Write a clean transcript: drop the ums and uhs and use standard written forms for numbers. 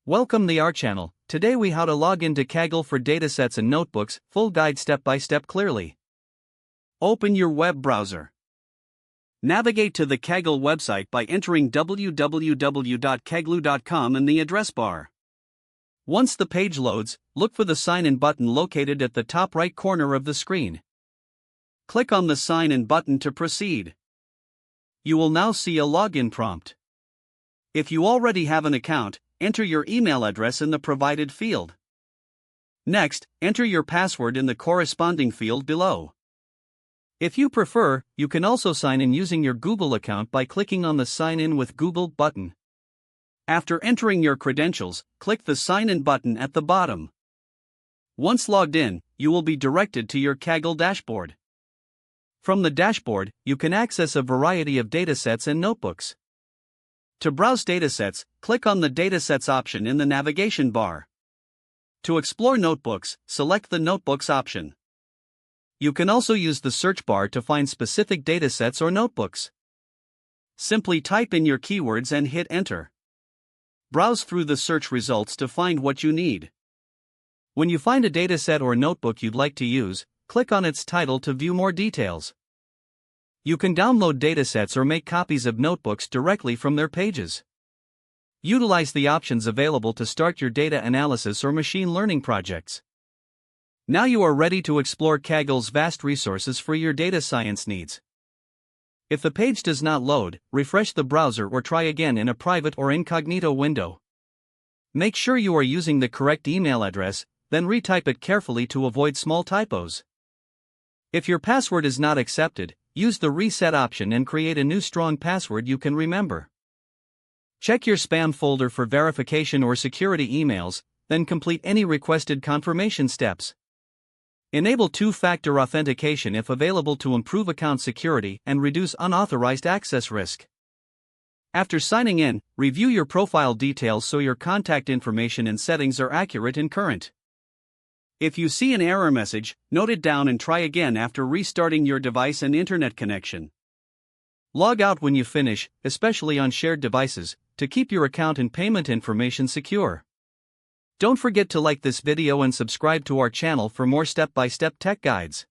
Welcome to our channel. Today we how to log into Kaggle for datasets and notebooks, full guide step by step clearly. Open your web browser. Navigate to the Kaggle website by entering www.kaggle.com in the address bar. Once the page loads, look for the sign in button located at the top right corner of the screen. Click on the sign in button to proceed. You will now see a login prompt. If you already have an account, enter your email address in the provided field. Next, enter your password in the corresponding field below. If you prefer, you can also sign in using your Google account by clicking on the Sign In with Google button. After entering your credentials, click the Sign In button at the bottom. Once logged in, you will be directed to your Kaggle dashboard. From the dashboard, you can access a variety of datasets and notebooks. To browse datasets, click on the Datasets option in the navigation bar. To explore notebooks, select the Notebooks option. You can also use the search bar to find specific datasets or notebooks. Simply type in your keywords and hit Enter. Browse through the search results to find what you need. When you find a dataset or notebook you'd like to use, click on its title to view more details. You can download datasets or make copies of notebooks directly from their pages. Utilize the options available to start your data analysis or machine learning projects. Now you are ready to explore Kaggle's vast resources for your data science needs. If the page does not load, refresh the browser or try again in a private or incognito window. Make sure you are using the correct email address, then retype it carefully to avoid small typos. If your password is not accepted, use the reset option and create a new strong password you can remember. Check your spam folder for verification or security emails, then complete any requested confirmation steps. Enable two-factor authentication if available to improve account security and reduce unauthorized access risk. After signing in, review your profile details so your contact information and settings are accurate and current. If you see an error message, note it down and try again after restarting your device and internet connection. Log out when you finish, especially on shared devices, to keep your account and payment information secure. Don't forget to like this video and subscribe to our channel for more step-by-step tech guides.